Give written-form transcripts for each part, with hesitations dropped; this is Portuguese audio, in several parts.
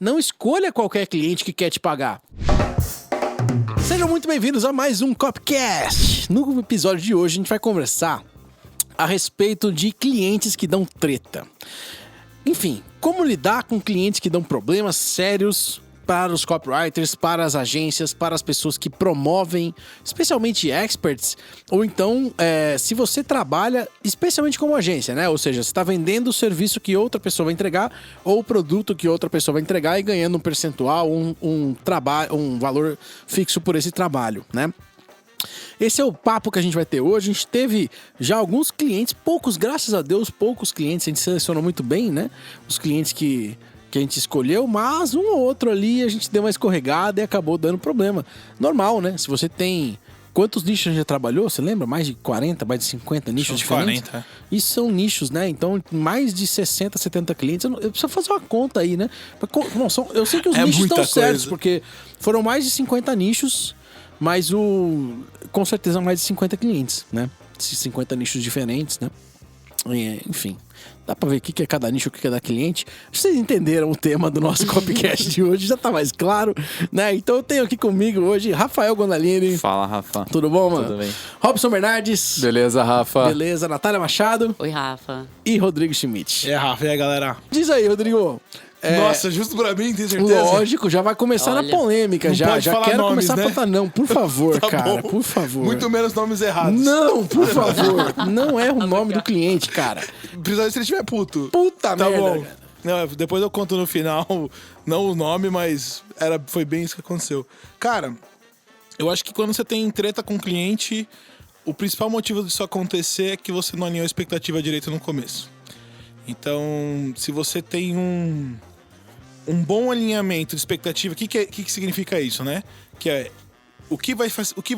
não escolha qualquer cliente que quer te pagar. Sejam muito bem-vindos a mais um Copcast. No episódio de hoje a gente vai conversar a respeito de clientes que dão treta. Enfim, como lidar com clientes que dão problemas sérios para os copywriters, para as agências, para as pessoas que promovem, especialmente experts, ou então se você trabalha especialmente como agência, né? Ou seja, você está vendendo o serviço que outra pessoa vai entregar ou o produto que outra pessoa vai entregar e ganhando um percentual, um valor fixo por esse trabalho, né? Esse é o papo que a gente vai ter hoje. A gente teve já alguns clientes, poucos, graças a Deus, poucos clientes. A gente selecionou muito bem, né? Os clientes que a gente escolheu, mas um ou outro ali a gente deu uma escorregada e acabou dando problema. Normal, né? Se você tem... Quantos nichos a gente já trabalhou? Você lembra? Mais de 40, mais de 50 nichos diferentes? 40. Isso são nichos, né? Então, mais de 60, 70 clientes. Eu preciso fazer uma conta aí, né? Eu sei que os nichos estão certos, porque foram mais de 50 nichos, mas com certeza mais de 50 clientes, né? 50 nichos diferentes, né? Enfim, dá pra ver o que é cada nicho, o que é da cliente. Vocês entenderam o tema do nosso Copcast de hoje, já tá mais claro, né? Então eu tenho aqui comigo hoje Rafael Gondalini. Fala, Rafa. Tudo bom, mano? Tudo bem. Robson Bernardes. Beleza, Rafa. Beleza. Natália Machado. Oi, Rafa. E Rodrigo Schmidt. Rafa, e aí, galera? Diz aí, Rodrigo. Nossa, justo pra mim, tem certeza? Lógico, já vai começar na polêmica. Não Já pode falar quero nomes, começar né? a botar. Não, por favor, Tá cara, bom. por favor. Muito menos nomes errados. Não, por favor. Não é o nome do cliente, cara. Principalmente se ele estiver puto. Puta Tá merda, bom. cara. Não, depois eu conto no final, não o nome, mas foi bem isso que aconteceu. Cara, eu acho que quando você tem treta com o cliente, o principal motivo disso acontecer é que você não alinhou a expectativa direito no começo. Então, se você tem um bom alinhamento de expectativa, o que significa isso, né? Que é o que vai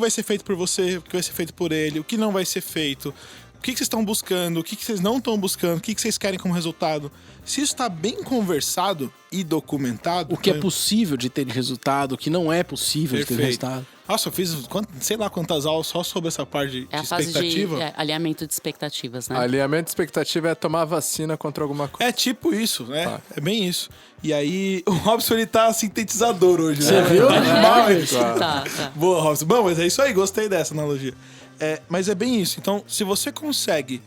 ser feito por você, o que vai ser feito por ele, o que não vai ser feito, o que vocês estão buscando, o que vocês não estão buscando, o que vocês querem como resultado. Se isso está bem conversado e documentado... O que é possível de ter resultado, o que não é possível de ter resultado. Nossa, eu fiz sei lá quantas aulas só sobre essa parte de É a fase expectativa. de alinhamento de expectativas, né? Alinhamento de expectativa é tomar vacina contra alguma coisa. É tipo isso, né? É bem isso. E aí, o Robson, ele tá sintetizador hoje, né? Você viu? Tá animal isso. Tá. Boa, Robson. Bom, mas é isso aí, gostei dessa analogia. Mas é bem isso. Então, se você consegue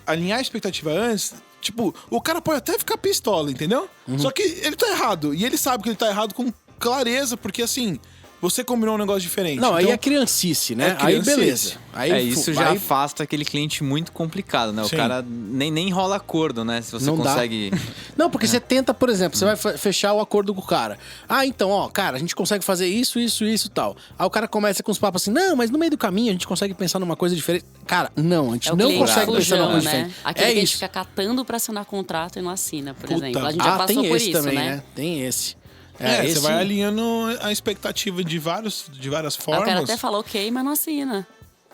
alinhar a expectativa antes, tipo, o cara pode até ficar pistola, entendeu? Só que ele tá errado. E ele sabe que ele tá errado com clareza, porque assim... Você combinou um negócio diferente. Não, então, aí é criancice, né? É Aí criancice. beleza. Aí, Isso já afasta aquele cliente muito complicado, né? Sim. O cara nem rola acordo, né? Se você Não dá. consegue... Não, porque você tenta, por exemplo, você vai fechar o acordo com o cara. Ah, então, ó, cara, a gente consegue fazer isso e tal. Aí o cara começa com os papos assim, não, mas no meio do caminho a gente consegue pensar numa coisa diferente. Cara, não, a gente É o não cliente consegue pensar numa fujão, coisa né? diferente. Aquele que a gente isso. fica catando pra assinar contrato e não assina, por Puta. exemplo. A gente já passou tem por esse isso, também, né? Tem esse. você vai alinhando a expectativa de várias Aí formas. o cara até fala ok, mas não assina.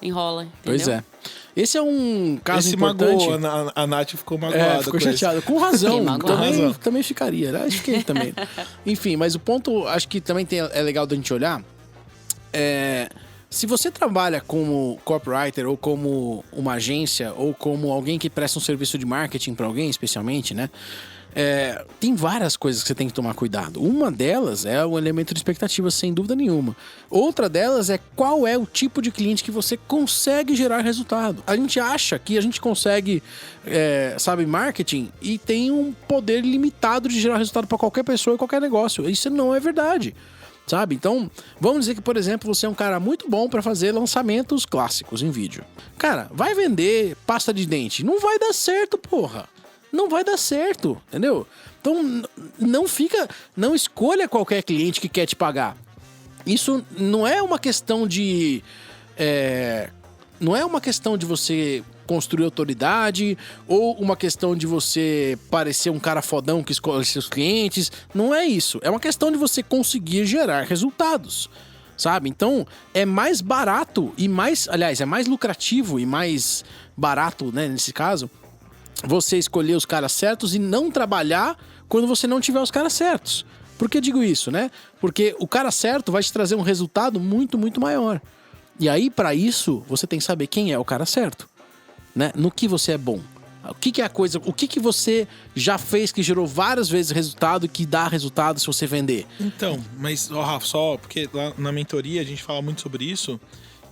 Enrola, entendeu? Pois é. Esse é um caso Esse importante. magoou, a Nath ficou magoada. Ficou com esse. chateado. Com razão. Fiquei magoado. Também ficaria. Né? Acho que também. Enfim, mas o ponto, acho que também é legal da gente olhar. Se você trabalha como copywriter ou como uma agência ou como alguém que presta um serviço de marketing para alguém, especialmente, né? Tem várias coisas que você tem que tomar cuidado. Uma delas é o elemento de expectativa, sem dúvida nenhuma. Outra delas é qual é o tipo de cliente que você consegue gerar resultado. A gente acha que a gente consegue, marketing e tem um poder limitado de gerar resultado para qualquer pessoa e qualquer negócio. Isso não é verdade. Sabe? Então, vamos dizer que, por exemplo, você é um cara muito bom para fazer lançamentos clássicos em vídeo. Cara, vai vender pasta de dente. Não vai dar certo, porra. Não vai dar certo, entendeu? Então, não escolha qualquer cliente que quer te pagar. Isso não é uma questão de... não é uma questão de você construir autoridade ou uma questão de você parecer um cara fodão que escolhe seus clientes. Não é isso. É uma questão de você conseguir gerar resultados, sabe? Então, é mais barato e é mais lucrativo e mais barato, né, nesse caso, você escolher os caras certos e não trabalhar quando você não tiver os caras certos. Por que eu digo isso, né? Porque o cara certo vai te trazer um resultado muito, muito maior. E aí, para isso, você tem que saber quem é o cara certo, né? No que você é bom. O que é a coisa? O que você já fez que gerou várias vezes resultado e que dá resultado se você vender? Então, mas, ó, Rafa, só porque lá na mentoria a gente fala muito sobre isso.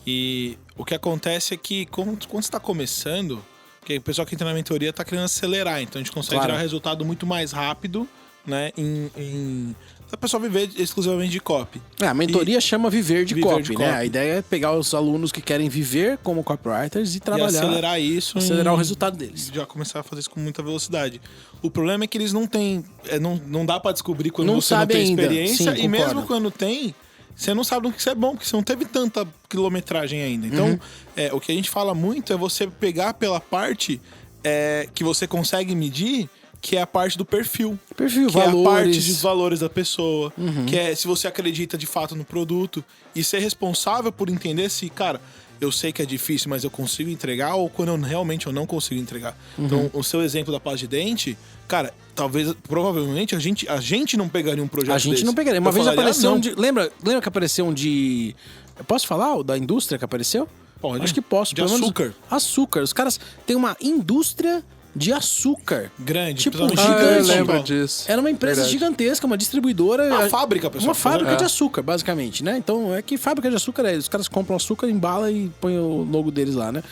E o que acontece é que quando você tá começando, porque o pessoal que entra na mentoria tá querendo acelerar, então a gente consegue Claro. gerar resultado muito mais rápido, né? A pessoa viver exclusivamente de copy. A mentoria chama Viver de Viver Copy, de né? copy. A ideia é pegar os alunos que querem viver como copywriters e E trabalhar, acelerar isso. acelerar o resultado deles. Já começar a fazer isso com muita velocidade. O problema é que eles não têm. Não dá pra descobrir quando Não você não sabe tem ainda. experiência. Sim, e mesmo concordo. quando tem, você não sabe do que você é bom, porque você não teve tanta quilometragem ainda. Então, Uhum. o que a gente fala muito é você pegar pela parte que você consegue medir, que é a parte do perfil. Perfil, que valores. é a parte dos valores da pessoa. Que é se você acredita de fato no produto. E ser responsável por entender se, cara, eu sei que é difícil, mas eu consigo entregar, ou quando eu não consigo entregar. Então, o seu exemplo da pasta de dente, cara, provavelmente, a gente não pegaria um projeto A gente desse. não pegaria. Uma Eu vez falaria, apareceu não. um de... Lembra que apareceu um de... Eu posso falar o da indústria que apareceu? Pode. Acho que posso. De pelo menos- açúcar. Açúcar. Os caras têm uma indústria de açúcar. Grande, Tipo, principalmente gigante. eu São lembro Paulo. disso. Era uma empresa Verdade. gigantesca, uma distribuidora. Uma fábrica, pessoal. Uma fábrica É. de açúcar, basicamente, né? Então, é que fábrica de açúcar é. Os caras compram açúcar, embala e põem o logo deles lá, né?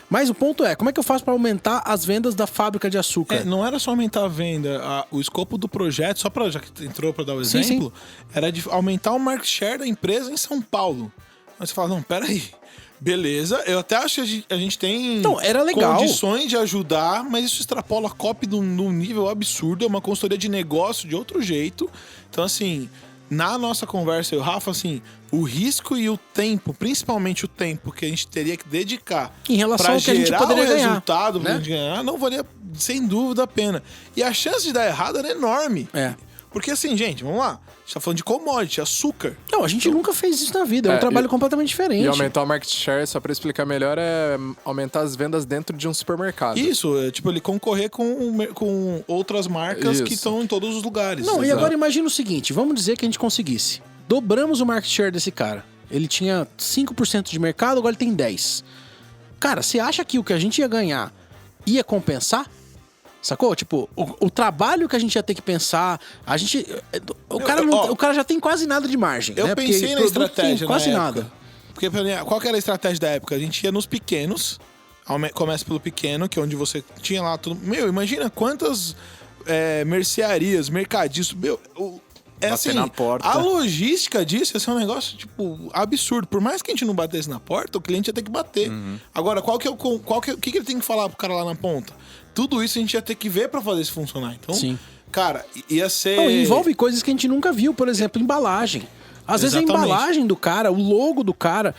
Mas o ponto é, como é que eu faço para aumentar as vendas da fábrica de açúcar? Não era só aumentar a venda, o escopo do projeto, já que entrou para dar o Sim, exemplo, era de aumentar o market share da empresa em São Paulo. Mas você fala, não, peraí, beleza, eu até acho que a gente tem Não, era legal. condições de ajudar, mas isso extrapola a copy num nível absurdo, é uma consultoria de negócio de outro jeito. Então, assim, na nossa conversa, eu e o Rafa, assim, o risco e o tempo, principalmente o tempo que a gente teria que dedicar Em relação pra ao que a gente gerar poderia o ganhar, resultado pra né? gente ganhar, não valia sem dúvida a pena. E a chance de dar errado era enorme. É. Porque assim, gente, vamos lá. A gente tá falando de commodity, açúcar. Não, a gente nunca fez isso na vida. É um É, trabalho e- completamente diferente. E aumentar o market share, só pra explicar melhor, é aumentar as vendas dentro de um supermercado. Isso, tipo, ele concorrer com outras marcas Isso. que estão em todos os lugares. Não, e Exato. agora imagina o seguinte, vamos dizer que a gente conseguisse. Dobramos o market share desse cara. Ele tinha 5% de mercado, agora ele tem 10%. Cara, você acha que o que a gente ia ganhar ia compensar? Sacou? Tipo, o trabalho que a gente ia ter que pensar, a gente... O cara já tem quase nada de margem, Eu né? Porque pensei na produto tem estratégia quase na nada. época. Porque qual que era a estratégia da época? A gente ia nos pequenos, começa pelo pequeno, que é onde você tinha lá tudo. Meu, imagina quantas mercearias, mercadistas. Meu, Bater assim, na porta. a logística disso ia ser um negócio, tipo, absurdo. Por mais que a gente não batesse na porta, o cliente ia ter que bater. Agora, o que ele tem que falar pro cara lá na ponta? Tudo isso a gente ia ter que ver pra fazer isso funcionar. Então, Sim. cara, ia ser... Não, envolve coisas que a gente nunca viu, por exemplo, embalagem. Às vezes a Exatamente. embalagem do cara, o logo do cara,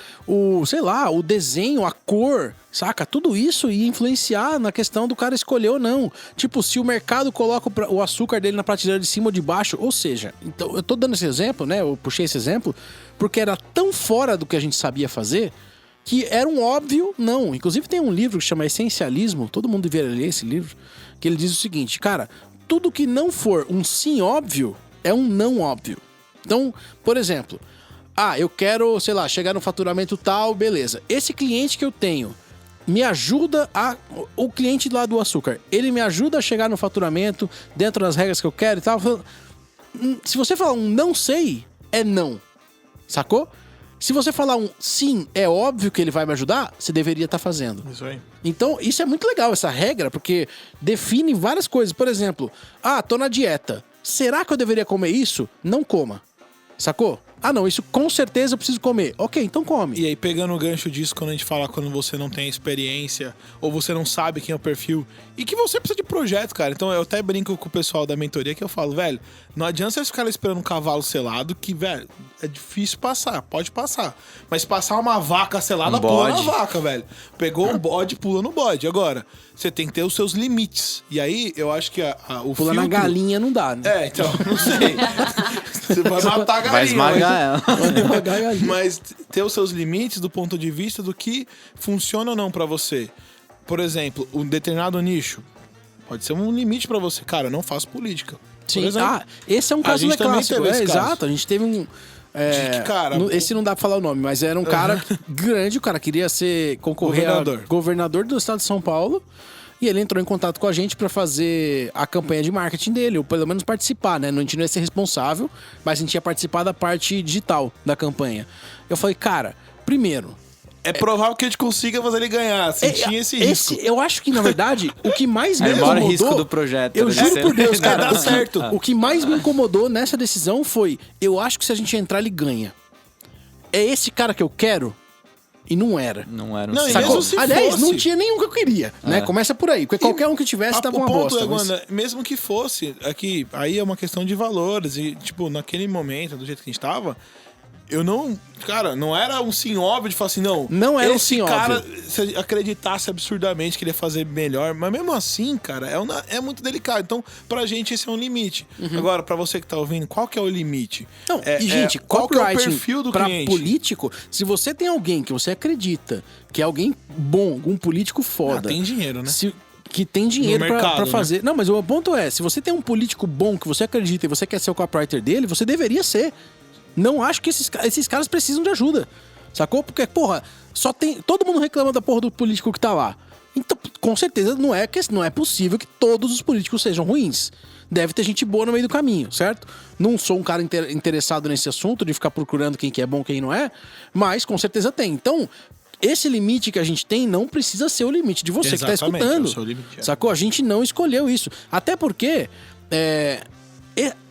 sei lá, o desenho, a cor, saca? Tudo isso ia influenciar na questão do cara escolher ou não. Tipo, se o mercado coloca o açúcar dele na prateleira de cima ou de baixo, ou seja, então eu tô dando esse exemplo, né? Eu puxei esse exemplo porque era tão fora do que a gente sabia fazer que era um óbvio não. Inclusive tem um livro que chama Essencialismo, todo mundo deveria ler esse livro, que ele diz o seguinte, cara, tudo que não for um sim óbvio é um não óbvio. Então, por exemplo, eu quero, sei lá, chegar no faturamento tal, beleza. Esse cliente que eu tenho me ajuda o cliente lá do açúcar, ele me ajuda a chegar no faturamento dentro das regras que eu quero e tal. Se você falar um não sei, é não. Sacou? Se você falar um sim, é óbvio que ele vai me ajudar, você deveria estar fazendo. Isso aí. Então, isso é muito legal, essa regra, porque define várias coisas. Por exemplo, tô na dieta. Será que eu deveria comer isso? Não coma. Sacou? Não, isso com certeza eu preciso comer. Ok, então come. E aí, pegando o gancho disso, quando a gente fala quando você não tem experiência, ou você não sabe quem é o perfil, e que você precisa de projeto, cara. Então, eu até brinco com o pessoal da mentoria que eu falo, velho, não adianta vocês ficarem esperando um cavalo selado, que, velho, é difícil passar, pode passar. Mas passar uma vaca selada, pula na bode. vaca, velho. Pegou um bode, pula no bode. Agora, você tem que ter os seus limites. E aí, eu acho que o Pula na filtro... galinha não dá, né? Então, não sei. Você vai matar a galinha. Vai esmagar ela. Pagar a galinha. Mas ter os seus limites do ponto de vista do que funciona ou não pra você. Por exemplo, um determinado nicho pode ser um limite pra você. Cara, eu não faço política. Por Sim. exemplo. Esse é um A caso gente também clássico. teve esse caso. Exato. A gente teve um... De que, cara, esse não dá pra falar o nome, mas era um cara grande, o cara queria concorrer Governador. a governador do estado de São Paulo. E ele entrou em contato com a gente pra fazer a campanha de marketing dele, ou pelo menos participar, né? A gente não ia ser responsável, mas a gente ia participar da parte digital da campanha. Eu falei, cara, primeiro... É provável que a gente consiga fazer ele ganhar, assim, tinha esse risco. Eu acho que, na verdade, o que mais me É o maior incomodou... risco do projeto. Eu juro por Deus, cara, Dá certo. O que mais me incomodou nessa decisão foi, eu acho que se a gente entrar, ele ganha. É esse cara que eu quero? E não era. Não era Não, e Sacou? mesmo se Aliás, fosse- não tinha nenhum que eu queria, né? Começa por aí, porque qualquer um que tivesse tava uma O ponto bosta. é, mas- Wanda, mesmo que fosse, aqui, aí é uma questão de valores. E, tipo, naquele momento, do jeito que a gente tava, eu não... Cara, não era um sim óbvio de falar assim, não. Não era um esse sim cara, óbvio. se acreditasse absurdamente que ele ia fazer melhor, mas mesmo assim, cara, é muito delicado. Então, pra gente, esse é um limite. Agora, pra você que tá ouvindo, qual que é o limite? Não, e gente, qual que é o copywriting perfil do pra cliente? político, se você tem alguém que você acredita que é alguém bom, algum político foda... tem dinheiro, né? Que tem dinheiro No pra mercado, fazer. Não, mas o ponto é, se você tem um político bom que você acredita e você quer ser o copywriter dele, você deveria ser. Não acho que esses caras precisam de ajuda. Sacou? Porque, porra, só tem. Todo mundo reclama da porra do político que tá lá. Então, com certeza, não é possível que todos os políticos sejam ruins. Deve ter gente boa no meio do caminho, certo? Não sou um cara interessado nesse assunto de ficar procurando quem que é bom e quem não é, mas com certeza tem. Então, esse limite que a gente tem não precisa ser o limite de você que tá Exatamente, escutando. é o seu limite, é. Sacou? A gente não escolheu isso. Até porque,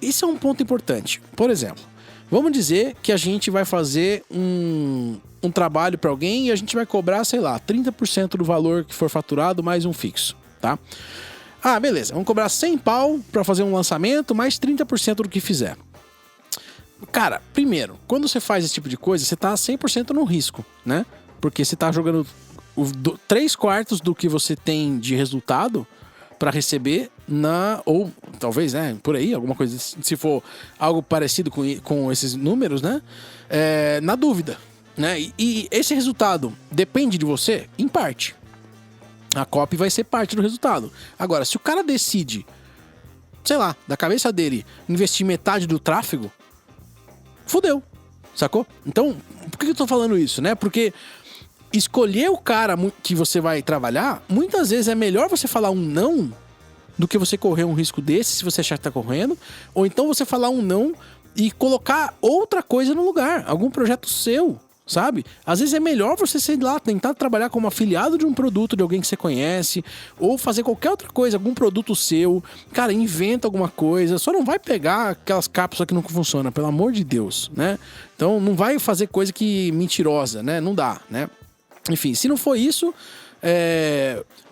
isso é um ponto importante. Por exemplo, vamos dizer que a gente vai fazer um trabalho para alguém e a gente vai cobrar, sei lá, 30% do valor que for faturado mais um fixo, tá? Ah, beleza. Vamos cobrar 100 pau para fazer um lançamento mais 30% do que fizer. Cara, primeiro, quando você faz esse tipo de coisa, você tá 100% no risco, né? Porque você tá jogando 3/4 do que você tem de resultado para receber ou talvez, né, por aí, alguma coisa, se for algo parecido com esses números, né, na dúvida, né, e esse resultado depende de você, em parte. A copy vai ser parte do resultado. Agora, se o cara decide, sei lá, da cabeça dele, investir metade do tráfego, fodeu, sacou? Então, por que eu tô falando isso, né? Porque escolher o cara que você vai trabalhar, muitas vezes é melhor você falar um não do que você correr um risco desse, se você achar que tá correndo, ou então você falar um não e colocar outra coisa no lugar, algum projeto seu, sabe? Às vezes é melhor você, sei lá, tentar trabalhar como afiliado de um produto de alguém que você conhece, ou fazer qualquer outra coisa, algum produto seu. Cara, inventa alguma coisa, só não vai pegar aquelas cápsulas que não funcionam, pelo amor de Deus, né? Então não vai fazer coisa que mentirosa, né? Não dá, né? Enfim, se não for isso,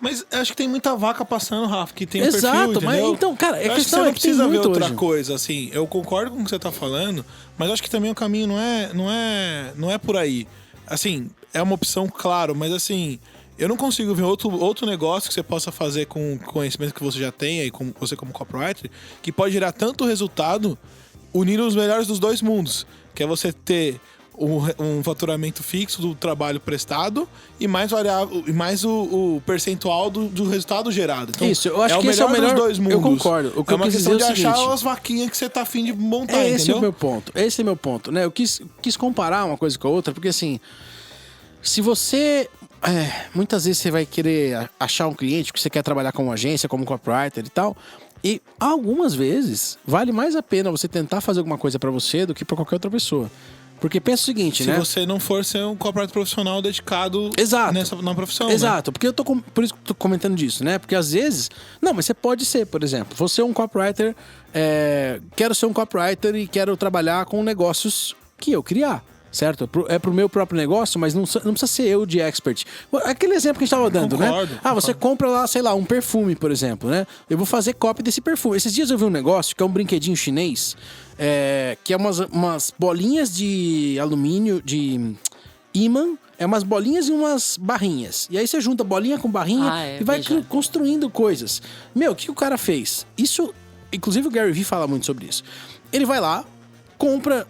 Mas acho que tem muita vaca passando, Rafa, que tem um Exato, perfil, mas entendeu? então, cara, a eu acho que questão você é não que tem precisa ver muito outra hoje. coisa, assim. Eu concordo com o que você tá falando, mas acho que também o caminho não é por aí. Assim, é uma opção, claro, mas assim, eu não consigo ver outro negócio que você possa fazer com o conhecimento que você já tem aí, você como copywriter, que pode gerar tanto resultado unindo os melhores dos dois mundos, que é você ter um faturamento fixo do trabalho prestado e mais variável e mais o percentual do resultado gerado. Então, Isso, eu acho que esse é o melhor dos dois mundos. Eu concordo. O que é eu uma quis questão dizer de é o achar seguinte, as vaquinhas que você tá afim de montar, esse entendeu? é o meu ponto. Esse é meu ponto, né? Eu quis comparar uma coisa com a outra, porque assim, se você muitas vezes você vai querer achar um cliente que você quer trabalhar como agência, como copywriter e tal, e algumas vezes vale mais a pena você tentar fazer alguma coisa pra você do que pra qualquer outra pessoa. Porque pensa o seguinte, Se né? você não for ser um copywriter profissional dedicado Exato. na profissão, né? Exato, porque por isso que eu tô comentando disso, né? Porque às vezes... Não, mas você pode ser, por exemplo. Você é um copywriter... quero ser um copywriter e quero trabalhar com negócios que eu criar, certo? É pro meu próprio negócio, mas não precisa ser eu de expert. Aquele exemplo que a gente tava dando, Concordo, né? Ah, você compra lá, sei lá, um perfume, por exemplo, né? Eu vou fazer copy desse perfume. Esses dias eu vi um negócio que é um brinquedinho chinês, que é umas bolinhas de alumínio, de ímã, umas bolinhas e umas barrinhas. E aí você junta bolinha com barrinha e vai construindo coisas. Meu, o que o cara fez? Isso, inclusive o Gary Vee fala muito sobre isso. Ele vai lá, compra,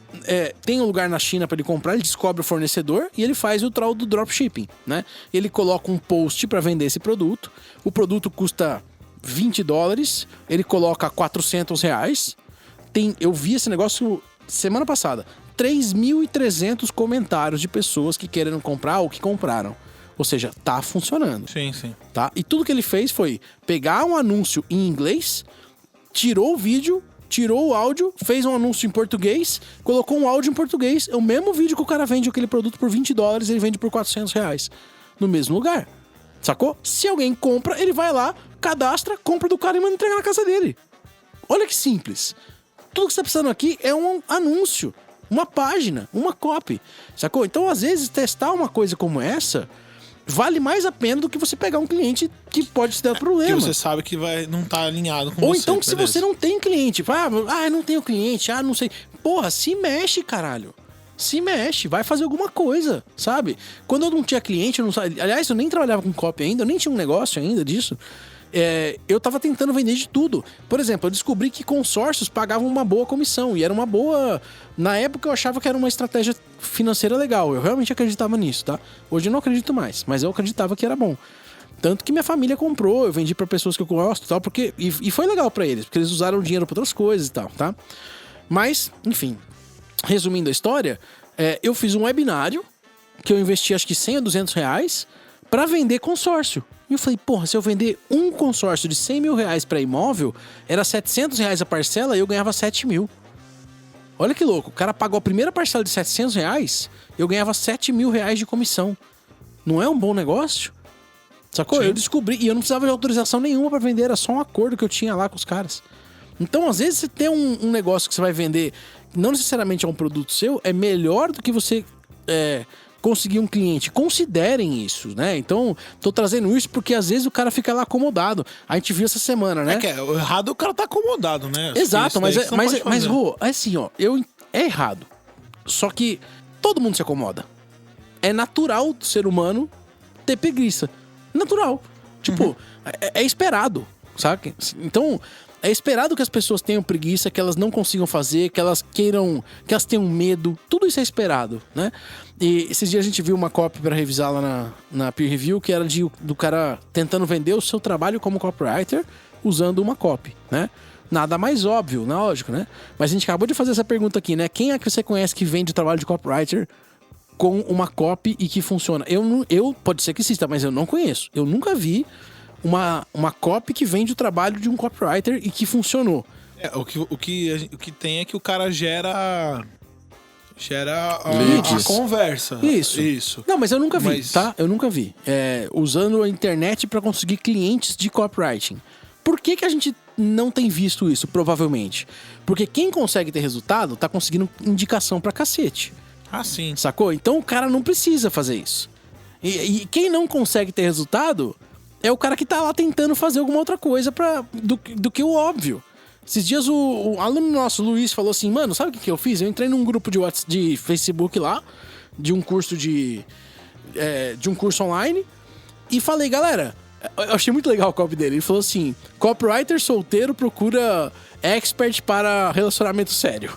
tem um lugar na China para ele comprar, ele descobre o fornecedor e ele faz o tal do dropshipping, né? Ele coloca um post para vender esse produto, o produto custa $20, ele coloca R$400. Eu vi esse negócio semana passada, 3.300 comentários de pessoas que querem comprar ou que compraram. Ou seja, tá funcionando. Sim, sim. Tá? E tudo que ele fez foi pegar um anúncio em inglês, tirou o vídeo, tirou o áudio, fez um anúncio em português, colocou um áudio em português. É o mesmo vídeo que o cara vende aquele produto por $20, ele vende por R$400 no mesmo lugar. Sacou? Se alguém compra, ele vai lá, cadastra, compra do cara e manda entregar na casa dele. Olha que simples. Tudo que você tá precisando aqui é um anúncio, uma página, uma copy. Sacou? Então, às vezes, testar uma coisa como essa vale mais a pena do que você pegar um cliente que pode te dar problema. Que você sabe que não tá alinhado com Ou você. então que se beleza. você não tem cliente, eu não tenho cliente, não sei. Porra, se mexe, caralho. Se mexe, vai fazer alguma coisa, sabe? Quando eu não tinha cliente, eu não sabia. Aliás, eu nem trabalhava com copy ainda, eu nem tinha um negócio ainda disso. Eu tava tentando vender de tudo. Por exemplo, eu descobri que consórcios pagavam uma boa comissão. E era uma boa... Na época eu achava que era uma estratégia financeira legal. Eu realmente acreditava nisso, tá? Hoje eu não acredito mais, mas eu acreditava que era bom. Tanto que minha família comprou, eu vendi pra pessoas que eu gosto e tal, porque... E foi legal pra eles, porque eles usaram o dinheiro pra outras coisas e tal, tá? Mas, enfim... Resumindo a história, eu fiz um webinário que eu investi acho que 100 ou R$200 pra vender consórcio. E eu falei, porra, se eu vender um consórcio de R$100 mil pra imóvel, era R$700 a parcela e eu ganhava 7 mil. Olha que louco, o cara pagou a primeira parcela de R$700, eu ganhava 7 mil de comissão. Não é um bom negócio? Sacou? Sim. Eu descobri, e eu não precisava de autorização nenhuma pra vender, era só um acordo que eu tinha lá com os caras. Então, às vezes, você tem um negócio que você vai vender, não necessariamente é um produto seu, é melhor do que você conseguir um cliente. Considerem isso, né? Então, tô trazendo isso porque às vezes o cara fica lá acomodado. A gente viu essa semana, né? O errado é o cara tá acomodado, né? Exato, mas Rô, assim, ó, é errado. Só que todo mundo se acomoda. É natural do ser humano ter preguiça. Natural. Tipo, é esperado, sabe? Então... É esperado que as pessoas tenham preguiça, que elas não consigam fazer, que elas queiram, que elas tenham medo. Tudo isso é esperado, né? E esses dias a gente viu uma copy para revisar lá na peer review, que era do cara tentando vender o seu trabalho como copywriter usando uma copy, né? Nada mais óbvio, lógico, né? Mas a gente acabou de fazer essa pergunta aqui, né? Quem é que você conhece que vende o trabalho de copywriter com uma copy e que funciona? Eu pode ser que exista, mas eu não conheço. Eu nunca vi uma copy que vende o trabalho de um copywriter e que funcionou. O que tem é que o cara gera leads. A conversa. Isso. Não, mas eu nunca vi, tá? Eu nunca vi. Usando a internet para conseguir clientes de copywriting. Por que a gente não tem visto isso, provavelmente? Porque quem consegue ter resultado tá conseguindo indicação pra cacete. Ah, sim. Sacou? Então o cara não precisa fazer isso. E quem não consegue ter resultado... é o cara que tá lá tentando fazer alguma outra coisa do que o óbvio. Esses dias o aluno nosso, Luiz, falou assim, mano, sabe o que eu fiz? Eu entrei num grupo de Facebook lá, de um curso de um curso online, e falei, galera, eu achei muito legal o copy dele. Ele falou assim, copywriter solteiro procura expert para relacionamento sério.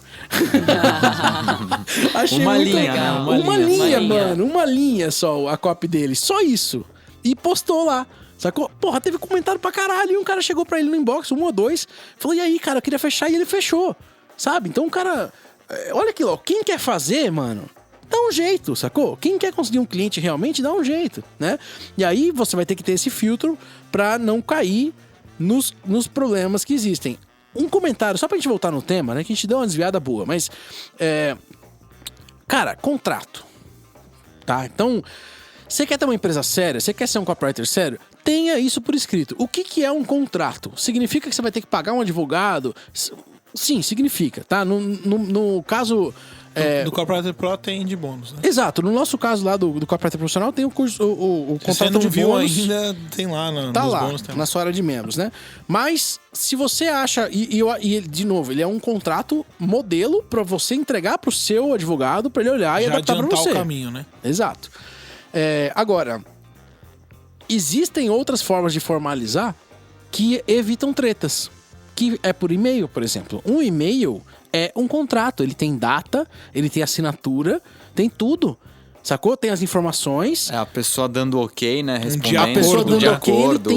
Achei uma muito linha, legal. né? Uma linha, mano, uma linha só a copy dele, só isso. E postou lá. Sacou? Porra, teve comentário pra caralho. E um cara chegou pra ele no inbox, 1 ou 2. Falou, e aí, cara, eu queria fechar. E ele fechou. Sabe? Então o cara... olha aqui, ó. Quem quer fazer, mano, dá um jeito, sacou? Quem quer conseguir um cliente realmente, dá um jeito, né? E aí você vai ter que ter esse filtro pra não cair nos problemas que existem. Um comentário, só pra gente voltar no tema, né? Que a gente deu uma desviada boa. Mas, cara, contrato. Tá? Então... você quer ter uma empresa séria? Você quer ser um copywriter sério? Tenha isso por escrito. O que é um contrato? Significa que você vai ter que pagar um advogado? Sim, significa, tá? No caso... do Copywriter Pro tem de bônus, né? Exato. No nosso caso lá do Copywriter Profissional tem o curso, o contrato de viu bônus. ainda, tem lá tá nos lá, bônus. Tem na sua área de membros, né? Mas se você acha... E de novo, ele é um contrato modelo pra você entregar pro seu advogado pra ele olhar e já adaptar pra você. o caminho, né? Exato. Agora, existem outras formas de formalizar que evitam tretas. Que é por e-mail, por exemplo. Um e-mail é um contrato. Ele tem data, ele tem assinatura, tem tudo. Sacou? Tem as informações. A pessoa dando ok, né? Respondendo. A pessoa dando de ok, acordo.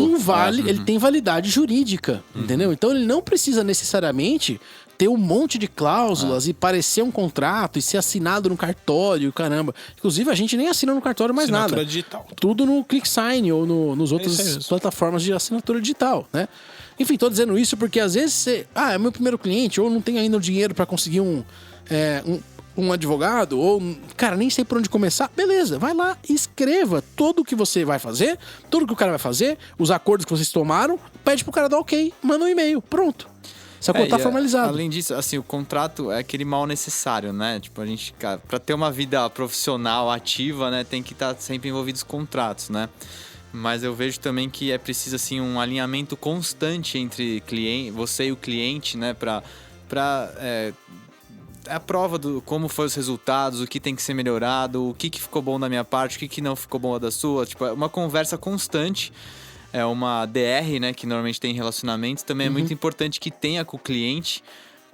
ele tem validade jurídica. Entendeu? Então ele não precisa necessariamente ter um monte de cláusulas e parecer um contrato e ser assinado no cartório, caramba. Inclusive, a gente nem assina no cartório mais Assinatura nada. digital. Tudo no ClickSign ou nos outras isso aí mesmo. plataformas de assinatura digital, né? Enfim, tô dizendo isso porque às vezes você... é meu primeiro cliente, ou não tenho ainda o dinheiro para conseguir um advogado, ou, cara, nem sei por onde começar. Beleza, vai lá e escreva tudo o que você vai fazer, tudo que o cara vai fazer, os acordos que vocês tomaram, pede pro cara dar ok, manda um e-mail, pronto. Sacou? Tá formalizado. Além disso, assim, o contrato é aquele mal necessário, né? Tipo, a gente, cara, pra ter uma vida profissional ativa, né, tem que estar sempre envolvido os contratos, né? Mas eu vejo também que é preciso, assim, um alinhamento constante entre você e o cliente, né? A prova do como foram os resultados, o que tem que ser melhorado, o que ficou bom da minha parte, o que não ficou bom da sua. Tipo, é uma conversa constante. É uma DR, né, que normalmente tem em relacionamentos. Também é muito importante que tenha com o cliente,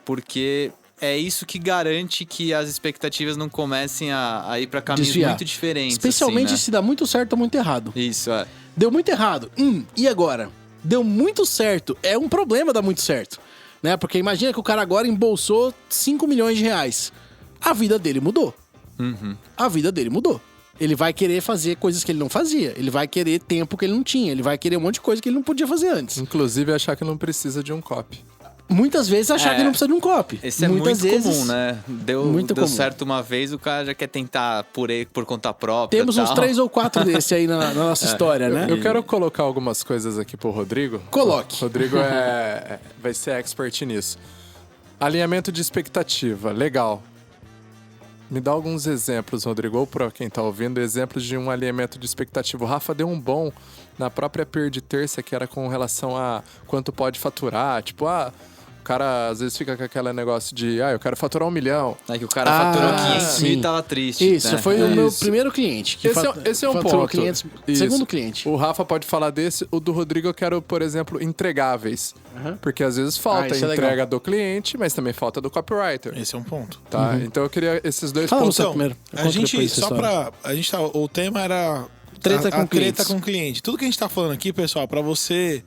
porque é isso que garante que as expectativas não comecem a ir para caminhos Desviar. muito diferentes. Especialmente assim, né? se dá muito certo ou muito errado. Isso, é. Deu muito errado. E agora? Deu muito certo. É um problema dar muito certo. Né? Porque imagina que o cara agora embolsou 5 milhões de reais. A vida dele mudou. A vida dele mudou. Ele vai querer fazer coisas que ele não fazia. Ele vai querer tempo que ele não tinha. Ele vai querer um monte de coisa que ele não podia fazer antes. Inclusive achar que não precisa de um copy. Muitas vezes achar que não precisa de um copy. Esse é Muitas muito vezes, comum, né? Deu comum. certo uma vez, o cara já quer tentar por conta própria. Temos uns 3 ou 4 desse aí na nossa história, né? Eu quero colocar algumas coisas aqui pro Rodrigo. Coloque. O Rodrigo vai ser expert nisso. Alinhamento de expectativa, legal. Me dá alguns exemplos, Rodrigo, ou para quem tá ouvindo, exemplos de um alinhamento de expectativa. O Rafa deu um bom na própria peer de terça, que era com relação a quanto pode faturar. Tipo, o cara às vezes fica com aquele negócio de, eu quero faturar 1 milhão. É que o cara faturou 500 sim. mil e tava triste. Isso, né? foi o meu primeiro cliente. Que Esse é um faturou ponto. 500, Isso. segundo cliente. O Rafa pode falar desse. O do Rodrigo eu quero, por exemplo, entregáveis. Porque às vezes falta a isso é entrega legal. do cliente, mas também falta do copywriter. Esse é um ponto. Tá? Então eu queria esses dois Fala pontos. você primeiro. Eu A conto gente, depois essa só história. pra... A gente tá, o tema era... Treta a com clientes. treta com cliente. Tudo que a gente tá falando aqui, pessoal, pra você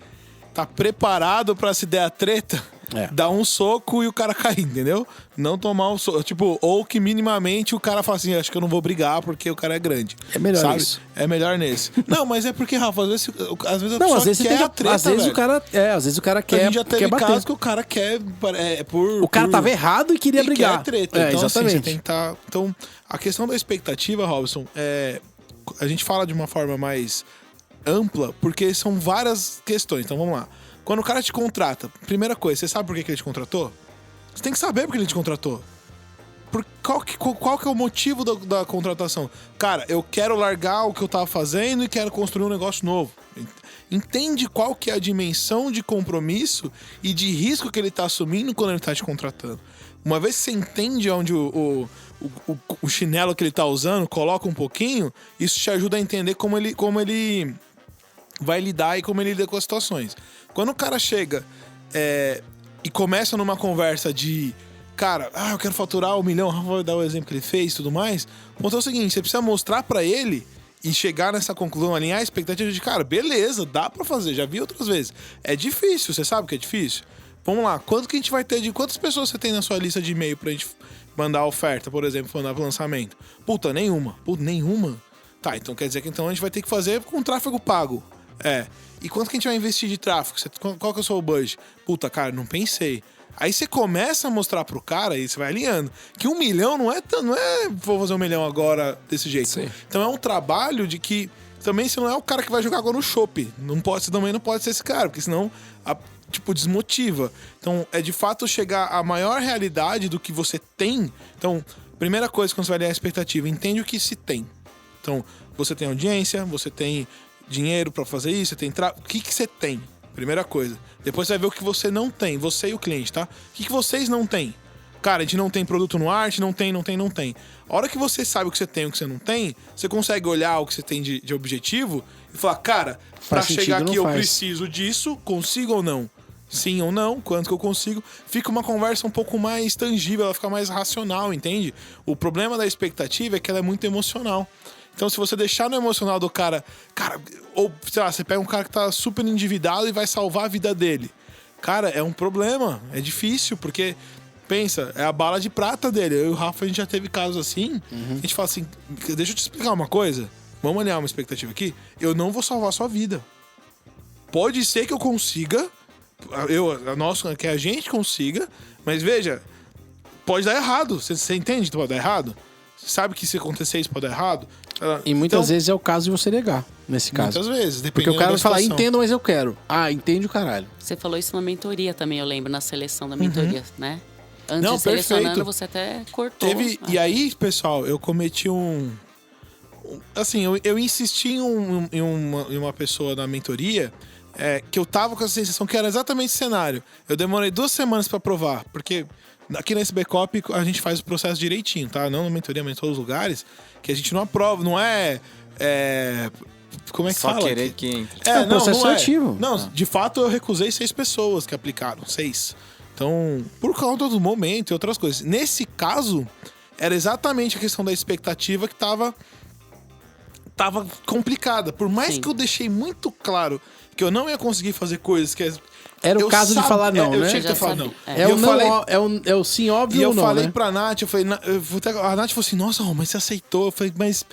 tá preparado pra se der a treta... Dar um soco e o cara cair, entendeu? Não tomar um soco. Tipo, ou que minimamente o cara fala assim, acho que eu não vou brigar porque o cara é grande. É melhor sabe? isso. É melhor nesse. Não, mas é porque, Rafa, às vezes a Não, pessoa às vezes você quer tem a treta, às vezes velho. às vezes o cara A quer, gente já teve quer bater. casos que o cara quer O cara tava errado e queria brigar. Quer treta. Então, assim, você tem que estar... Então, a questão da expectativa, Robson, a gente fala de uma forma mais ampla, porque são várias questões. Então, vamos lá. Quando o cara te contrata, primeira coisa, você sabe por que ele te contratou? Você tem que saber por que ele te contratou. Qual que é o motivo da contratação? Cara, eu quero largar o que eu tava fazendo e quero construir um negócio novo. Entende qual que é a dimensão de compromisso e de risco que ele tá assumindo quando ele tá te contratando. Uma vez que você entende onde o chinelo que ele tá usando, coloca um pouquinho, isso te ajuda a entender como ele vai lidar e como ele lida com as situações. Quando o cara chega e começa numa conversa de cara, eu quero faturar 1 milhão, vou dar o exemplo que ele fez e tudo mais, o ponto é o seguinte, você precisa mostrar pra ele e chegar nessa conclusão, alinhar a expectativa de, cara, beleza, dá pra fazer, já vi outras vezes. É difícil, você sabe que é difícil? Vamos lá, quanto que a gente vai ter quantas pessoas você tem na sua lista de e-mail pra gente mandar a oferta, por exemplo, mandar pro lançamento? Puta, nenhuma. Puta, nenhuma? Tá, então quer dizer que então a gente vai ter que fazer com tráfego pago. E quanto que a gente vai investir de tráfego? Qual que é o seu budget? Puta, cara, não pensei. Aí você começa a mostrar pro cara, e você vai alinhando, que 1 milhão não é vou fazer 1 milhão agora desse jeito. Sim. Então é um trabalho de que também você não é o cara que vai jogar agora no chopp. Você também não pode ser esse cara, porque senão desmotiva. Então é de fato chegar à maior realidade do que você tem. Então, primeira coisa quando você vai ler a expectativa, entende o que se tem. Então, você tem audiência, você tem dinheiro pra fazer isso, você tem o que você tem? Primeira coisa. Depois você vai ver o que você não tem, você e o cliente, tá? O que vocês não têm? Cara, a gente não tem produto no arte, não tem. A hora que você sabe o que você tem e o que você não tem, você consegue olhar o que você tem de objetivo e falar, cara, pra chegar aqui eu preciso disso, consigo ou não? Sim ou não, quanto que eu consigo? Fica uma conversa um pouco mais tangível, ela fica mais racional, entende? O problema da expectativa é que ela é muito emocional. Então, se você deixar no emocional do cara, ou, sei lá, você pega um cara que tá super endividado e vai salvar a vida dele. Cara, é um problema, é difícil, porque Pensa, é a bala de prata dele. Eu e o Rafa, a gente já teve casos assim. A gente fala assim, deixa eu te explicar uma coisa. Vamos alinhar uma expectativa aqui. Eu não vou salvar a sua vida. Pode ser que eu consiga, que a gente consiga, mas veja, pode dar errado. Você entende que pode dar errado? Você sabe que se acontecer isso pode dar errado? E muitas vezes é o caso de você negar, nesse caso. Muitas vezes, Porque dependendo o cara da vai falar, situação. entendo, mas eu quero. Ah, entende o caralho. Você falou isso na mentoria também, eu lembro, na seleção da mentoria, né? Antes Não, de selecionando, perfeito. você até cortou. E aí, pessoal, eu cometi assim, eu insisti em uma pessoa na mentoria que eu tava com a sensação que era exatamente esse cenário. Eu demorei 2 semanas pra provar, porque aqui na SBCOP a gente faz o processo direitinho, tá? Não na mentoria, mas em todos os lugares, que a gente não aprova, não é como é que Só fala? querer que entre. É um processo seletivo. Não, de fato eu recusei 6 pessoas que aplicaram, 6. Então, por causa do momento e outras coisas. Nesse caso, era exatamente a questão da expectativa que tava complicada. Por mais Sim. que eu deixei muito claro que eu não ia conseguir fazer coisas que... Era o caso de falar não, eu né? tinha que Já ter falado sabia. não. É. É Eu o não, falei- é o sim óbvio E eu ou não, falei né? pra Nath, a Nath falou assim, nossa, mas você aceitou. Eu falei, mas...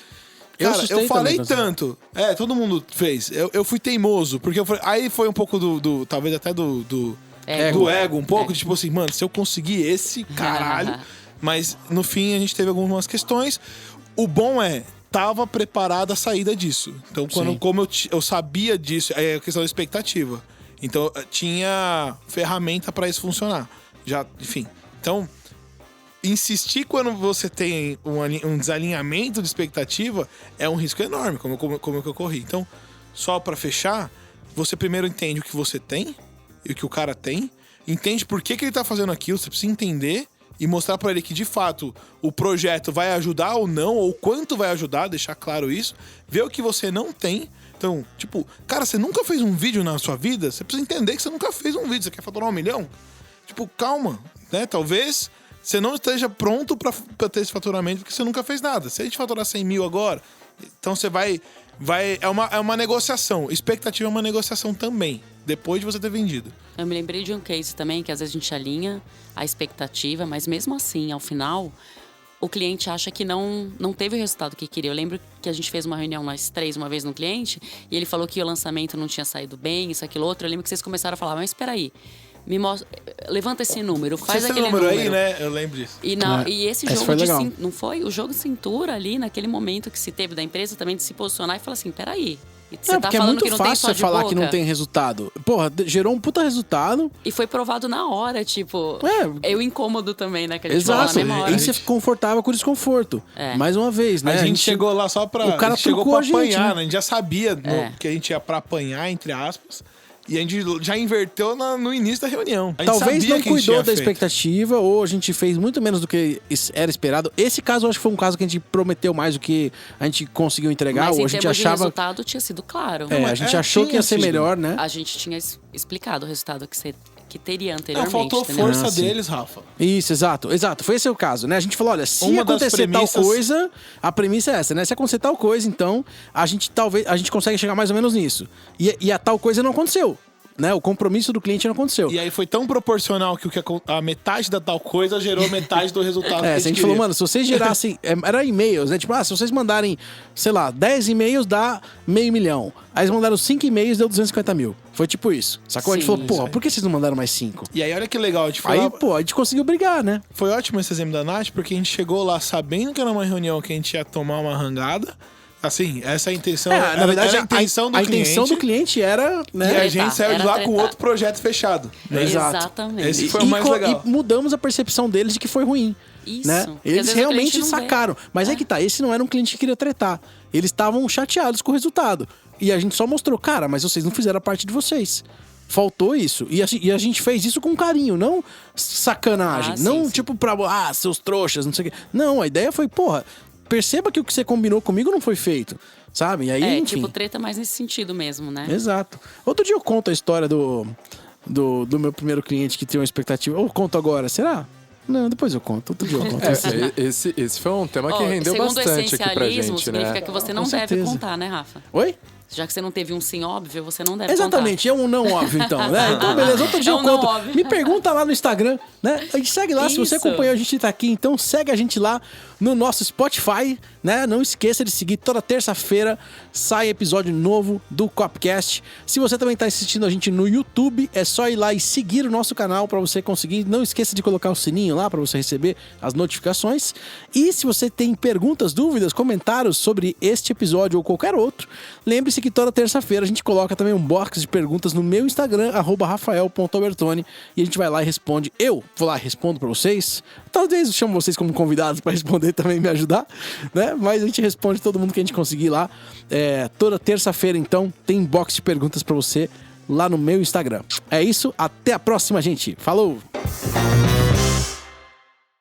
Eu Cara, assustei eu falei também, tanto. Todo mundo fez. Eu fui teimoso, porque eu falei, aí foi um pouco talvez até do ego um pouco, de tipo assim, mano, se eu conseguir esse, caralho. Mas no fim a gente teve algumas questões. O bom tava preparada a saída disso. Então, como eu sabia disso, é a questão da expectativa. Então, tinha ferramenta pra isso funcionar. Já, enfim. Então, insistir quando você tem um desalinhamento de expectativa é um risco enorme, como que eu corri. Então, só pra fechar, você primeiro entende o que você tem e o que o cara tem, entende por que ele tá fazendo aquilo, você precisa entender e mostrar pra ele que, de fato, o projeto vai ajudar ou não, ou quanto vai ajudar, deixar claro isso, ver o que você não tem. Então, tipo, cara, você nunca fez um vídeo na sua vida, você precisa entender que você nunca fez um vídeo, você quer faturar 1 milhão? Tipo, calma, né? Talvez você não esteja pronto pra ter esse faturamento porque você nunca fez nada. Se a gente faturar 100 mil agora, então você vai é uma negociação. Expectativa é uma negociação também, depois de você ter vendido. Eu me lembrei de um case também, que às vezes a gente alinha a expectativa, mas mesmo assim, ao final, o cliente acha que não teve o resultado que queria. Eu lembro que a gente fez uma reunião nós 3 uma vez no cliente, e ele falou que o lançamento não tinha saído bem, isso, aquilo, outro. Eu lembro que vocês começaram a falar, mas espera aí, me mostra, levanta esse número, faz Você aquele tem número número. aí, né? Eu lembro disso. E esse Esse jogo foi de legal. não foi? O jogo de cintura ali, naquele momento que se teve da empresa também de se posicionar e falar assim, peraí, você tá Porque é falando muito que não tem fácil só você de falar boca? que não tem resultado. Porra, gerou um puta resultado. E foi provado na hora, tipo... É o incômodo também, né? Que a gente Exato. fala na mesma hora. E você ficou confortável com o desconforto. É. Mais uma vez, né? A gente chegou lá só pra... O cara a gente chegou trucou pra a gente, apanhar, né? né? A gente já sabia que a gente ia pra apanhar, entre aspas. E a gente já inverteu no início da reunião. A gente Talvez sabia não que a gente cuidou tinha da feito. expectativa, ou a gente fez muito menos do que era esperado. Esse caso, eu acho que foi um caso que a gente prometeu mais do que a gente conseguiu entregar, Mas ou em a gente termos de achava. resultado tinha sido claro. A gente achou que ia ser tinha sido. melhor, né? A gente tinha explicado o resultado que teria anteriormente. Faltou entendeu? força Ah, sim. deles, Rafa. Isso, exato. Foi esse o caso, né? A gente falou, olha, se Uma das acontecer tal premissas- coisa, a premissa é essa, né? Se acontecer tal coisa, então, a gente consegue chegar mais ou menos nisso. E a tal coisa não aconteceu, né? O compromisso do cliente não aconteceu. E aí foi tão proporcional que a metade da tal coisa gerou metade do resultado que Se a gente falou, queria. mano, se vocês gerassem. Era e-mails, né? Tipo, se vocês mandarem, sei lá, 10 e-mails dá $500 mil. Aí eles mandaram 5 e-mails, deu 250 mil. Foi tipo isso. Sacou? A gente Sim. falou, porra, por que vocês não mandaram mais 5? E aí, olha que legal, a gente Aí, falou. pô, a gente conseguiu brigar, né? Foi ótimo esse exemplo da Nath, porque a gente chegou lá sabendo que era uma reunião que a gente ia tomar uma rangada. Assim, essa é a intenção. Na verdade, era a intenção do a cliente. intenção do cliente era, E né? a gente saiu de lá com tretar. outro projeto fechado. Né? Exato. Exatamente. Esse foi o mais legal. E mudamos a percepção deles de que foi ruim. Isso. Né? Porque às Eles vezes o realmente cliente não vê. sacaram. Mas é que tá, esse não era um cliente que queria tretar. Eles estavam chateados com o resultado. E a gente só mostrou, cara, mas vocês não fizeram a parte de vocês. Faltou isso. E a gente fez isso com carinho, não sacanagem. Sim, não sim. tipo pra, seus trouxas, não sei o quê. Não, a ideia foi, porra, perceba que o que você combinou comigo não foi feito. Sabe? E aí, enfim. tipo, treta mais nesse sentido mesmo, né? Exato. Outro dia eu conto a história do meu primeiro cliente que tinha uma expectativa. Ou conto agora, será? Não, depois eu conto. Outro dia eu conto. Esse foi um tema que Ó, rendeu segundo o bastante aqui pra essencialismo, gente, significa né? que você não Com deve certeza. contar, né, Rafa? Oi? Já que você não teve um sim óbvio, você não deve Exatamente, é um não óbvio, então, né? Então, beleza, outro dia É eu um não conto. óbvio. Me pergunta lá no Instagram, né? A gente segue lá, se você Isso. acompanhou, a gente tá aqui, então segue a gente lá no nosso Spotify, né? Não esqueça de seguir, toda terça-feira sai episódio novo do Copcast. Se você também tá assistindo a gente no YouTube, é só ir lá e seguir o nosso canal pra você conseguir. Não esqueça de colocar o sininho lá pra você receber as notificações. E se você tem perguntas, dúvidas, comentários sobre este episódio ou qualquer outro, lembre-se que toda terça-feira a gente coloca também um box de perguntas no meu Instagram, @rafael.albertoni, e a gente vai lá e responde. Eu vou lá e respondo pra vocês. Talvez eu chamo vocês como convidados pra responder também, me ajudar, né? Mas a gente responde todo mundo que a gente conseguir lá. Toda terça-feira, então, tem box de perguntas pra você lá no meu Instagram. É isso, até a próxima, gente. Falou!